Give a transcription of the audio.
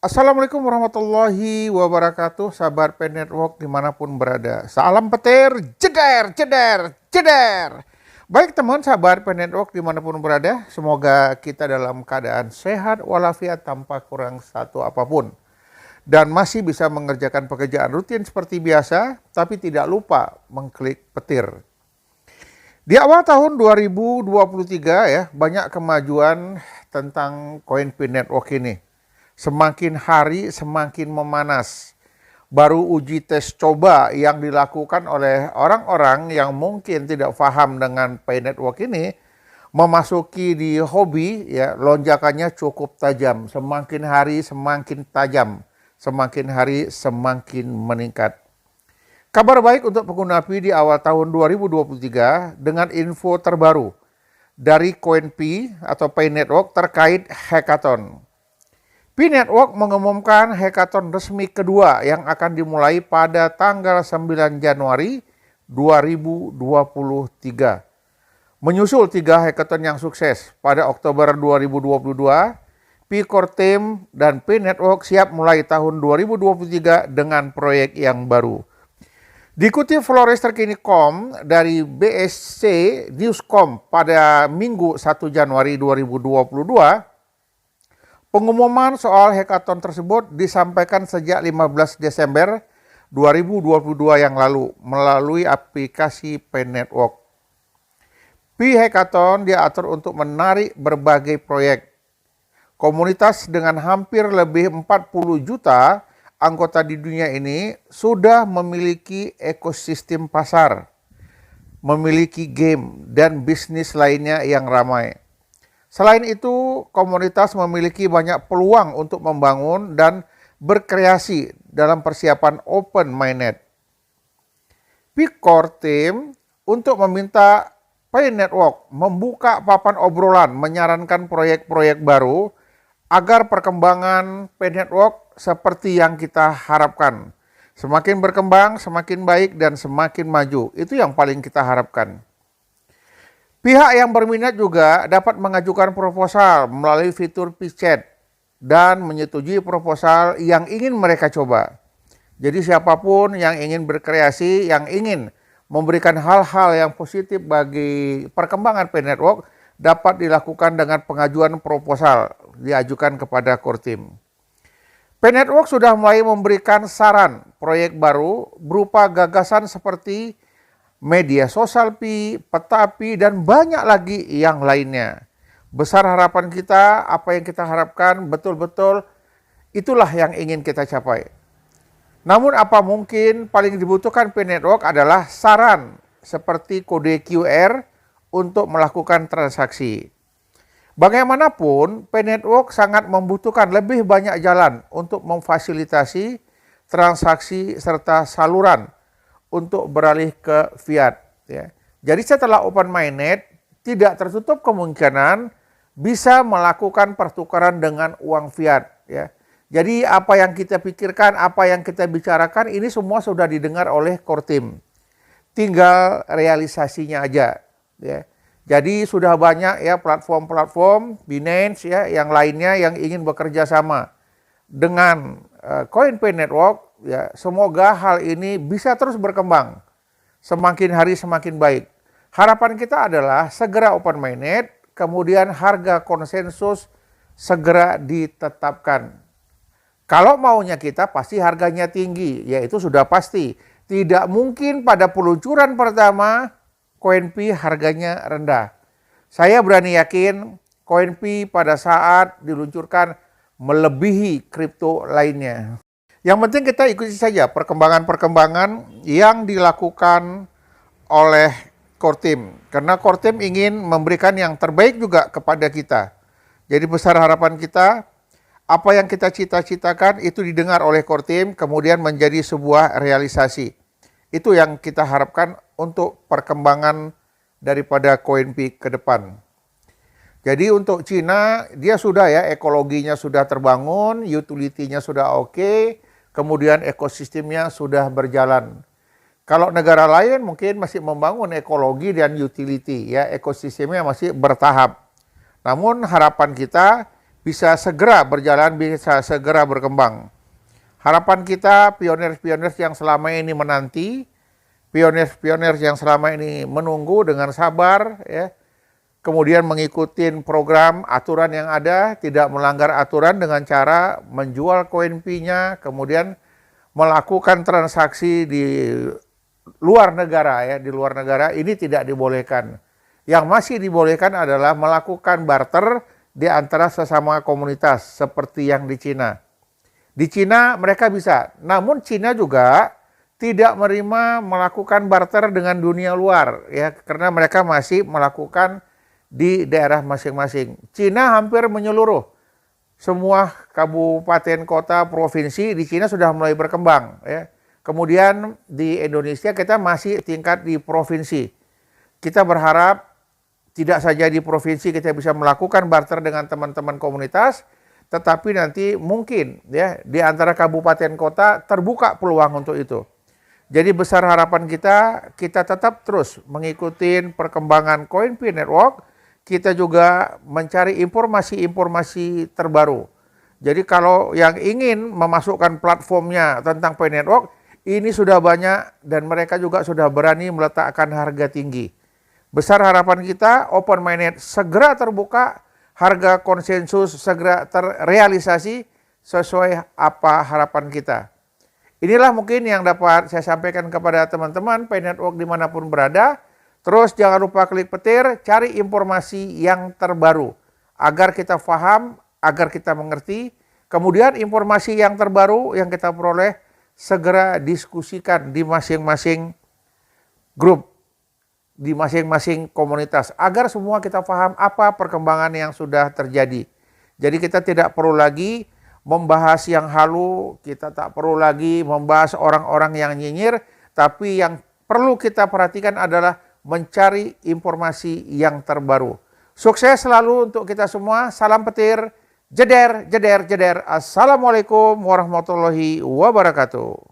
Assalamualaikum warahmatullahi wabarakatuh, sahabat Pen Network dimanapun berada. Salam petir, jeder, jeder, jeder. Baik teman sahabat Pen Network dimanapun berada, semoga kita dalam keadaan sehat walafiat tanpa kurang satu apapun. Dan masih bisa mengerjakan pekerjaan rutin seperti biasa, tapi tidak lupa mengklik petir. Di awal tahun 2023 ya, banyak kemajuan tentang koin Pen Network ini. Semakin hari semakin memanas. Baru uji tes coba yang dilakukan oleh orang-orang yang mungkin tidak paham dengan Pay Network ini, memasuki di hobi ya, lonjakannya cukup tajam. Semakin hari semakin tajam, semakin hari semakin meningkat. Kabar baik untuk pengguna Pi di awal tahun 2023 dengan info terbaru dari CoinPi atau Pay Network terkait hackathon. Pi Network mengumumkan hackathon resmi kedua yang akan dimulai pada tanggal 9 Januari 2023. Menyusul 3 hackathon yang sukses pada Oktober 2022, Pi Core Team dan Pi Network siap mulai tahun 2023 dengan proyek yang baru. Dikutip Flores terkini.com dari BSC Newscom pada Minggu 1 Januari 2022, pengumuman soal hackathon tersebut disampaikan sejak 15 Desember 2022 yang lalu melalui aplikasi Pen Network. Pi Hackathon diatur untuk menarik berbagai proyek. Komunitas dengan hampir lebih 40 juta anggota di dunia ini sudah memiliki ekosistem pasar, memiliki game dan bisnis lainnya yang ramai. Selain itu, komunitas memiliki banyak peluang untuk membangun dan berkreasi dalam persiapan Open Mainnet. Pi Core Team untuk meminta Pay Network membuka papan obrolan menyarankan proyek-proyek baru agar perkembangan Pay Network seperti yang kita harapkan. Semakin berkembang, semakin baik dan semakin maju. Itu yang paling kita harapkan. Pihak yang berminat juga dapat mengajukan proposal melalui fitur PiChat dan menyetujui proposal yang ingin mereka coba. Jadi siapapun yang ingin berkreasi, yang ingin memberikan hal-hal yang positif bagi perkembangan Pay Network dapat dilakukan dengan pengajuan proposal diajukan kepada Core Team. Pay Network sudah mulai memberikan saran proyek baru berupa gagasan seperti media sosial Pi, peta Pi, dan banyak lagi yang lainnya. Besar harapan kita, apa yang kita harapkan betul-betul itulah yang ingin kita capai. Namun apa mungkin paling dibutuhkan Pi Network adalah saran seperti kode QR untuk melakukan transaksi. Bagaimanapun, Pi Network sangat membutuhkan lebih banyak jalan untuk memfasilitasi transaksi serta saluran untuk beralih ke fiat. Ya. Jadi setelah Open Mainnet, tidak tertutup kemungkinan bisa melakukan pertukaran dengan uang fiat. Ya. Jadi apa yang kita pikirkan, apa yang kita bicarakan, ini semua sudah didengar oleh Core Team. Tinggal realisasinya aja. Ya. Jadi sudah banyak ya platform-platform, Binance ya, yang lainnya yang ingin bekerja sama dengan CoinPay Network. Ya, semoga hal ini bisa terus berkembang. Semakin hari semakin baik. Harapan kita adalah segera Open Mainnet, kemudian harga konsensus segera ditetapkan. Kalau maunya kita pasti harganya tinggi, yaitu sudah pasti. Tidak mungkin pada peluncuran pertama CoinPi harganya rendah. Saya berani yakin CoinPi pada saat diluncurkan melebihi kripto lainnya. Yang penting kita ikuti saja perkembangan-perkembangan yang dilakukan oleh Core Team. Karena Core Team ingin memberikan yang terbaik juga kepada kita. Jadi besar harapan kita, apa yang kita cita-citakan itu didengar oleh Core Team, kemudian menjadi sebuah realisasi. Itu yang kita harapkan untuk perkembangan daripada CoinPi ke depan. Jadi untuk Cina, dia sudah ya, ekologinya sudah terbangun, utility-nya sudah oke, kemudian ekosistemnya sudah berjalan. Kalau negara lain mungkin masih membangun ekologi dan utility, ya ekosistemnya masih bertahap. Namun harapan kita bisa segera berjalan, bisa segera berkembang. Harapan kita pionir-pionir yang selama ini menanti, pionir-pionir yang selama ini menunggu dengan sabar, ya, kemudian mengikuti program aturan yang ada, tidak melanggar aturan dengan cara menjual koin Pi-nya, kemudian melakukan transaksi di luar negara, ya, di luar negara ini tidak dibolehkan. Yang masih dibolehkan adalah melakukan barter di antara sesama komunitas seperti yang di Cina. Di Cina mereka bisa, namun Cina juga tidak menerima melakukan barter dengan dunia luar, ya, karena mereka masih melakukan di daerah masing-masing. Cina hampir menyeluruh. Semua kabupaten, kota, provinsi di Cina sudah mulai berkembang, ya. Kemudian di Indonesia kita masih tingkat di provinsi. Kita berharap tidak saja di provinsi kita bisa melakukan barter dengan teman-teman komunitas, tetapi nanti mungkin, ya, di antara kabupaten kota terbuka peluang untuk itu. Jadi besar harapan kita tetap terus mengikuti perkembangan CoinPi Network. Kita juga mencari informasi-informasi terbaru. Jadi kalau yang ingin memasukkan platformnya tentang Pi Network, ini sudah banyak dan mereka juga sudah berani meletakkan harga tinggi. Besar harapan kita, Open Mainnet segera terbuka, harga konsensus segera terrealisasi sesuai apa harapan kita. Inilah mungkin yang dapat saya sampaikan kepada teman-teman Pi Network dimanapun berada. Terus jangan lupa klik petir, cari informasi yang terbaru agar kita paham, agar kita mengerti. Kemudian informasi yang terbaru yang kita peroleh segera diskusikan di masing-masing grup, di masing-masing komunitas agar semua kita paham apa perkembangan yang sudah terjadi. Jadi kita tidak perlu lagi membahas yang halu, kita tak perlu lagi membahas orang-orang yang nyinyir, tapi yang perlu kita perhatikan adalah mencari informasi yang terbaru. Sukses selalu untuk kita semua. Salam petir. Jeder, jeder, jeder. Assalamualaikum warahmatullahi wabarakatuh.